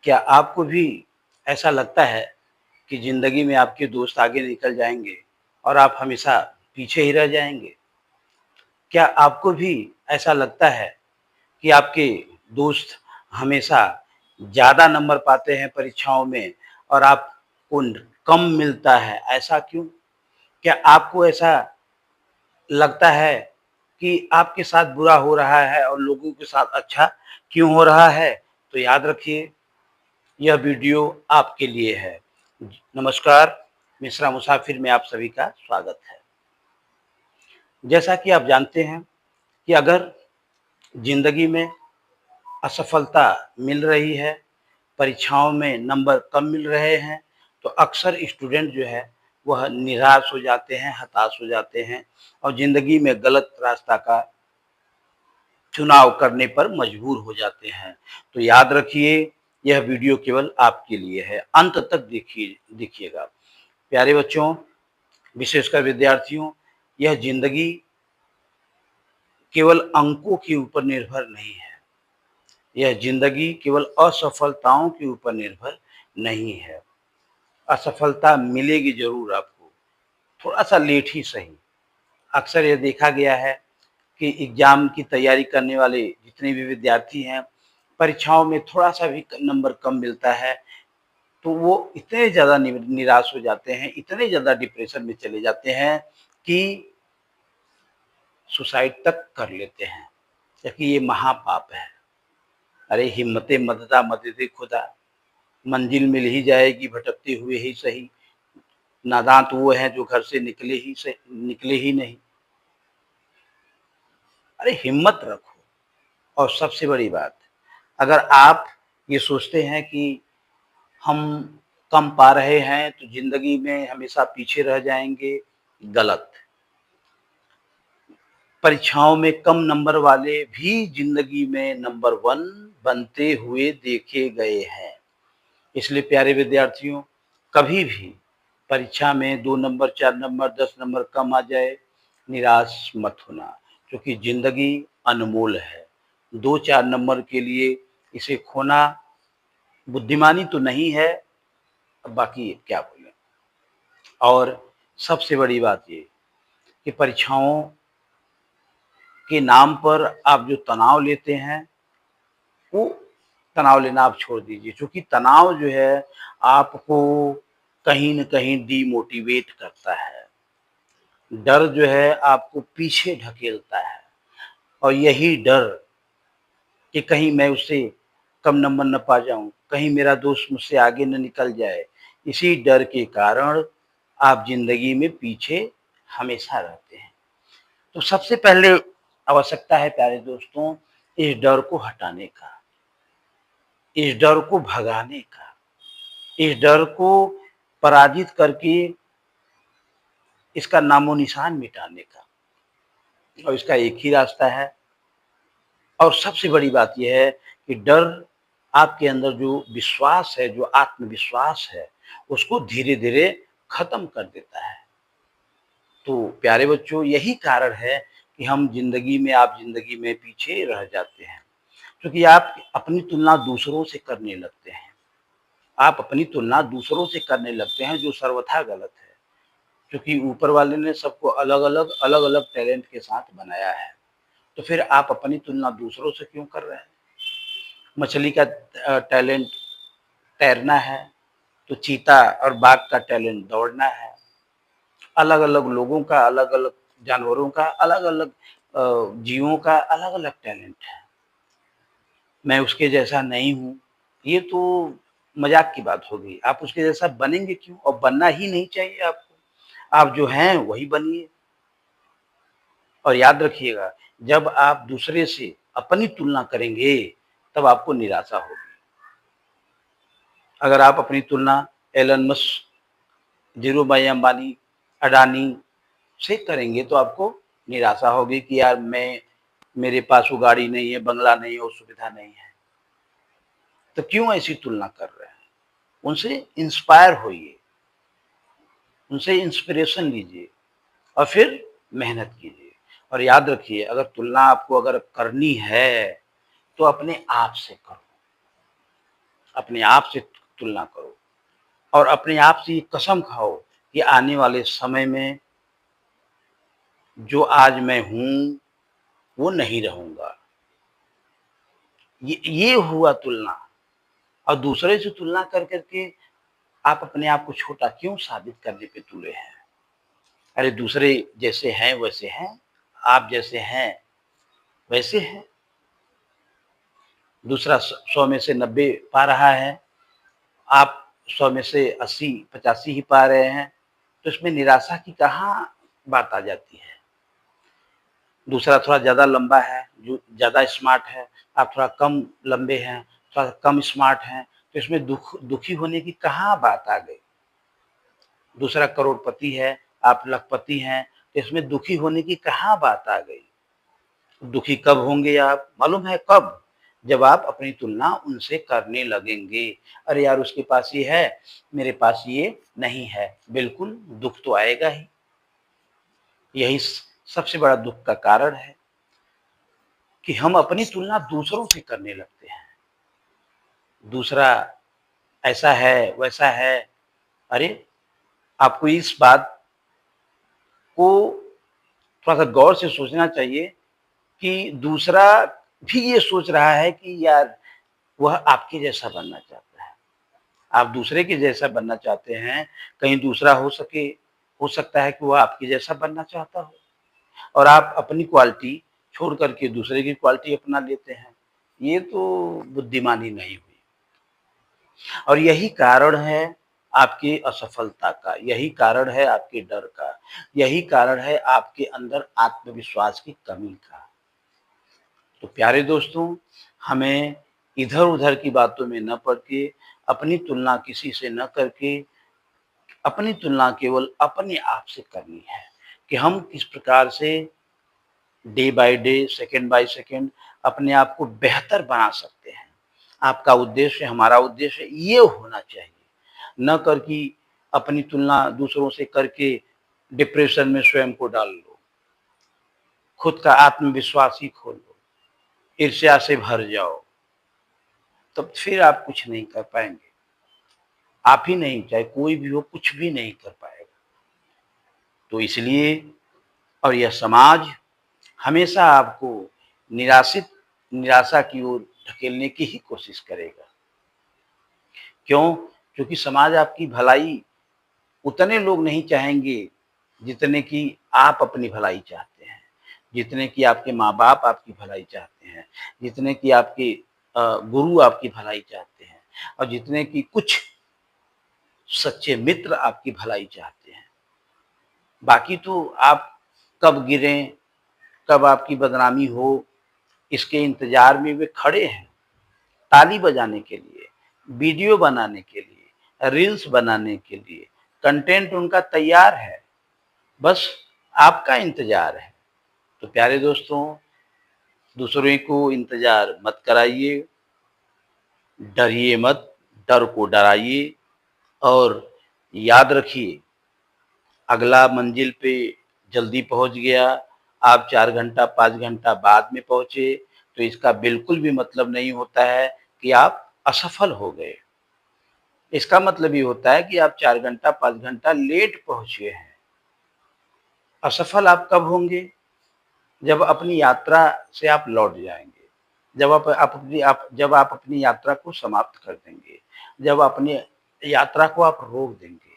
क्या आपको भी ऐसा लगता है कि ज़िंदगी में आपके दोस्त आगे निकल जाएँगे और आप हमेशा पीछे ही रह जाएँगे? क्या आपको भी ऐसा लगता है कि आपके दोस्त हमेशा ज़्यादा नंबर पाते हैं परीक्षाओं में और आपको कम मिलता है, ऐसा क्यों? क्या आपको ऐसा लगता है कि आपके साथ बुरा हो रहा है और लोगों के साथ अच्छा क्यों हो रहा है? तो याद रखिए, यह वीडियो आपके लिए है। नमस्कार, मिश्रा मुसाफिर में आप सभी का स्वागत है। जैसा कि आप जानते हैं कि अगर ज़िंदगी में असफलता मिल रही है, परीक्षाओं में नंबर कम मिल रहे हैं, तो अक्सर स्टूडेंट जो है वह निराश हो जाते हैं, हताश हो जाते हैं और ज़िंदगी में गलत रास्ता का चुनाव करने पर मजबूर हो जाते हैं। तो याद रखिए, यह वीडियो केवल आपके लिए है, अंत तक देखिएगा। प्यारे बच्चों, विशेषकर विद्यार्थियों, यह ज़िंदगी केवल अंकों के ऊपर निर्भर नहीं है। यह ज़िंदगी केवल असफलताओं के ऊपर निर्भर नहीं है। असफलता मिलेगी ज़रूर आपको, थोड़ा-सा लेट ही सही। अक्सर यह देखा गया है कि एग्ज़ाम की तैयारी करने वाले जितने भी विद्यार्थी हैं, परीक्षाओं में थोड़ा-सा भी नंबर कम मिलता है, तो वो इतने ज़्यादा निराश हो जाते हैं, इतने ज़्यादा डिप्रेशन में चले जाते हैं कि सुसाइड तक कर लेते हैं, जबकि ये महापाप है। अरे हिम्मते मददा मदद खुदा, मंजिल मिल ही जाएगी भटकते हुए ही सही। नादान तो वो हैं जो घर से निकले ही नहीं। अरे हिम्मत रखो। और सबसे बड़ी बात, अगर आप ये सोचते हैं कि हम कम पा रहे हैं तो ज़िंदगी में हमेशा पीछे रह जाएँगे, गलत। परीक्षाओं में कम नंबर वाले भी ज़िंदगी में नंबर 1 बनते हुए देखे गए हैं। इसलिए प्यारे विद्यार्थियों, कभी भी परीक्षा में 2 नंबर, 4 नंबर, 10 नंबर कम आ जाए, निराश मत होना, क्योंकि ज़िंदगी अनमोल है। 2-4 नंबर के लिए इसे खोना बुद्धिमानी तो नहीं है, अब बाकी क्या बोलें। और सबसे बड़ी बात ये कि परीक्षाओं के नाम पर आप जो तनाव लेते हैं, वो तनाव लेना आप छोड़ दीजिए, क्योंकि तनाव जो है आपको कहीं न कहीं डिमोटिवेट करता है। डर जो है आपको पीछे ढकेलता है और यही डर कि कहीं मैं उससे कम नंबर न पा जाऊँ, कहीं मेरा दोस्त मुझसे आगे न निकल जाए, इसी डर के कारण आप ज़िंदगी में पीछे हमेशा रहते हैं। तो सबसे पहले आवश्यकता है प्यारे दोस्तों, इस डर को हटाने का, इस डर को भगाने का, इस डर को पराजित करके इसका नामो-निशान मिटाने का। और इसका एक ही रास्ता है। और सबसे बड़ी बात ये है कि डर आपके अंदर जो विश्वास है, जो आत्मविश्वास है, उसको धीरे-धीरे खत्म कर देता है। तो प्यारे बच्चों, यही कारण है कि आप ज़िंदगी में पीछे रह जाते हैं, क्योंकि आप अपनी तुलना दूसरों से करने लगते हैं। आप अपनी तुलना दूसरों से करने लगते हैं, जो सर्वथा गलत है, क्योंकि ऊपर वाले ने सबको अलग-अलग टैलेंट के साथ बनाया है। तो फिर आप अपनी तुलना दूसरों से क्यों कर रहे हैं? मछली का टैलेंट तैरना है, तो चीता और बाघ का टैलेंट दौड़ना है। अलग-अलग लोगों का, अलग-अलग जानवरों का, अलग-अलग जीवों का अलग-अलग टैलेंट है। मैं उसके जैसा नहीं हूँ, ये तो मज़ाक की बात हो गई। आप उसके जैसा बनेंगे क्यों? और बनना ही नहीं चाहिए आपको। आप जो हैं वही बनिए। और याद रखिएगा, जब आप दूसरे से अपनी तुलना करेंगे, तब आपको निराशा होगी। अगर आप अपनी तुलना एलन मस्क, धीरूभाई अंबानी, अडानी से करेंगे, तो आपको निराशा होगी कि यार मेरे पास वो गाड़ी नहीं है, बंगला नहीं है, वो सुविधा नहीं है। तो क्यों ऐसी तुलना कर रहे हैं? उनसे इंस्पायर होइए, उनसे इंस्पिरेशन लीजिए और फिर मेहनत कीजिए। और याद रखिए, अगर तुलना आपको करनी है, तो अपने आप से करो। अपने आप से तुलना करो और अपने आप से ये कसम खाओ कि आने वाले समय में जो आज मैं हूँ, वो नहीं रहूँगा। ये हुआ तुलना। और दूसरे से तुलना कर के आप अपने आप को छोटा क्यों साबित करने पे तुले हैं? अरे दूसरे जैसे हैं वैसे हैं, आप जैसे हैं वैसे हैं। दूसरा 100 में से 90 पा रहा है, आप 100 में से 80-85 ही पा रहे हैं, तो इसमें निराशा की कहाँ बात आ जाती है? दूसरा थोड़ा ज़्यादा लंबा है, जो ज़्यादा स्मार्ट है, आप थोड़ा कम लंबे हैं, थोड़ा कम स्मार्ट हैं, तो इसमें दुखी होने की कहाँ बात आ गई? दूसरा करोड़पति है, आप लखपति हैं, तो इसमें दुखी होने की कहाँ बात आ गई? दुखी कब होंगे आप? मालूम है कब? जब आप अपनी तुलना उनसे करने लगेंगे। अरे यार उसके पास ये है, मेरे पास ये नहीं है। बिल्कुल दुःख तो आएगा ही। यही सबसे बड़ा दुःख का कारण है कि हम अपनी तुलना दूसरों से करने लगते हैं। दूसरा ऐसा है, वैसा है। अरे! आपको इस बात को थोड़ा-सा गौर से सोचना चाहिए कि दूसरा भी ये सोच रहा है कि यार वह आपके जैसा बनना चाहता है। आप दूसरे के जैसा बनना चाहते हैं, कहीं दूसरा हो सकता है कि वह आपके जैसा बनना चाहता हो और आप अपनी क्वालिटी छोड़ कर के दूसरे की क्वालिटी अपना लेते हैं। ये तो बुद्धिमानी नहीं हुई और यही कारण है आपकी असफलता का, यही कारण है आपके डर का, यही कारण है आपके अंदर आत्मविश्वास की कमी का। तो प्यारे दोस्तों, हमें इधर-उधर की बातों में न पड़ के, अपनी तुलना किसी से न करके, अपनी तुलना केवल अपने आप से करनी है कि हम किस प्रकार से day by day, second by second अपने आप को बेहतर बना सकते हैं। आपका उद्देश्य, हमारा उद्देश्य ये होना चाहिए, न कर कि अपनी तुलना दूसरों से करके डिप्रेशन में स्वयं को डाल लो, खुद का आत्मविश्वास ही खो लो, ईर्ष्या से भर जाओ, तब फिर आप कुछ नहीं कर पाएँगे। आप ही नहीं, चाहे कोई भी हो, कुछ भी नहीं कर पाएगा। तो इसलिए और यह समाज हमेशा आपको निराशा की ओर ढकेलने की ही कोशिश करेगा। क्यों? क्योंकि समाज आपकी भलाई उतने लोग नहीं चाहेंगे, जितने कि आप अपनी भलाई चाहते हैं, जितने कि आपके माँ-बाप आपकी भलाई चाहते हैं, जितने कि आपके गुरु आपकी भलाई चाहते हैं और जितने कि कुछ सच्चे मित्र आपकी भलाई चाहते हैं। बाकी तो आप कब गिरें, कब आपकी बदनामी हो, इसके इंतज़ार में वे खड़े हैं, ताली बजाने के लिए, वीडियो बनाने के लिए, रील्स बनाने के लिए, कंटेंट उनका तैयार है, बस आपका इंतज़ार है। तो प्यारे दोस्तों, दूसरों को इंतज़ार मत कराइए, डरिए मत, डर को डराइए और याद रखिए अगला मंजिल पे जल्दी पहुँच गया, आप 4 घंटा 5 घंटा बाद में पहुँचे, तो इसका बिल्कुल भी मतलब नहीं होता है कि आप असफल हो गए। इसका मतलब ये होता है कि आप 4 घंटा 5 घंटा लेट पहुँचे हैं। असफल आप कब होंगे? जब अपनी यात्रा से आप लौट जाएँगे, जब आप अपनी यात्रा को समाप्त कर देंगे, जब अपनी यात्रा को आप रोक देंगे।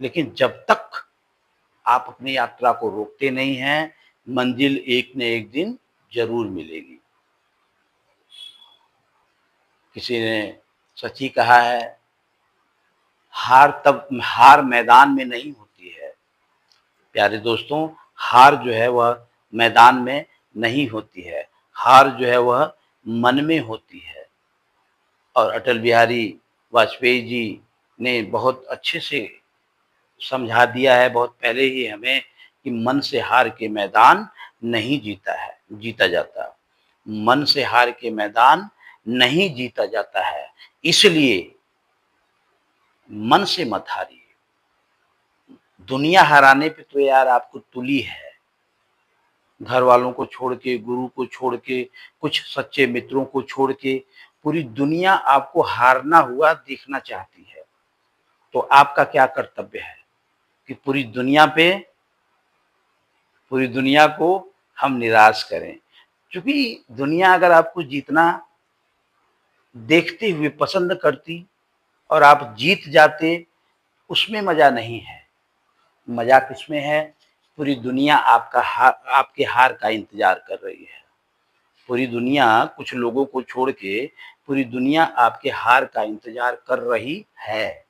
लेकिन जब तक आप अपनी यात्रा को रोकते नहीं हैं, मंजिल एक न एक दिन ज़रूर मिलेगी। किसी ने सच ही कहा है, हार मैदान में नहीं होती है। प्यारे दोस्तों, हार जो है वह मैदान में नहीं होती है, हार जो है वह मन में होती है। और अटल बिहारी वाजपेयी जी ने बहुत अच्छे से समझा दिया है बहुत पहले ही हमें कि मन से हार के मैदान नहीं जीता जाता। मन से हार के मैदान नहीं जीता जाता है। इसलिए मन से मत हारिए। दुनिया हराने पे तो यार आपको तुली है। घर वालों को छोड़ के, गुरु को छोड़ के, कुछ सच्चे मित्रों को छोड़ के पूरी दुनिया आपको हारना हुआ देखना चाहती है, तो आपका क्या कर्तव्य है कि पूरी दुनिया को हम निराश करें। क्योंकि दुनिया अगर आपको जीतना देखते हुए पसंद करती और आप जीत जाते, उसमें मज़ा नहीं है। मज़ा किसमें है? पूरी दुनिया आपके हार का इंतज़ार कर रही है। पूरी दुनिया कुछ लोगों को छोड़ के पूरी दुनिया आपके हार का इंतज़ार कर रही है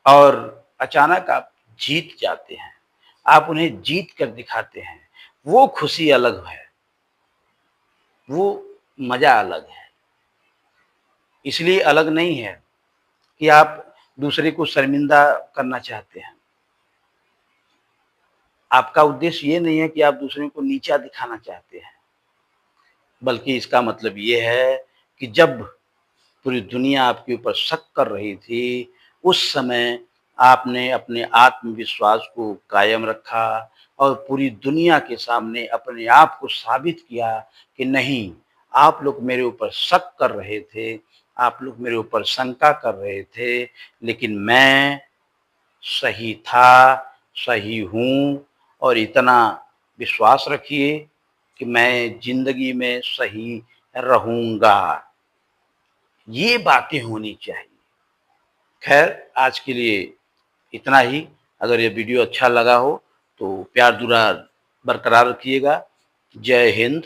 और अचानक आप जीत जाते हैं। आप उन्हें जीत कर दिखाते हैं। वो खुशी अलग है, वो मज़ा अलग है। इसलिए अलग नहीं है कि आप दूसरे को शर्मिंदा करना चाहते हैं। आपका उद्देश्य ये नहीं है कि आप दूसरे को नीचा दिखाना चाहते हैं, बल्कि इसका मतलब ये है कि जब पूरी दुनिया आपके ऊपर शक कर रही थी, उस समय आपने अपने आत्मविश्वास को कायम रखा और पूरी दुनिया के सामने अपने आप को साबित किया कि नहीं, आप लोग मेरे ऊपर शक कर रहे थे, आप लोग मेरे ऊपर शंका कर रहे थे, लेकिन मैं सही था, सही हूँ और इतना विश्वास रखिए कि मैं ज़िंदगी में सही रहूँगा। ये बातें होनी चाहिए। ख़ैर आज के लिए इतना ही। अगर ये वीडियो अच्छा लगा हो तो प्यार दुलार बरकरार रखिएगा। जय हिंद,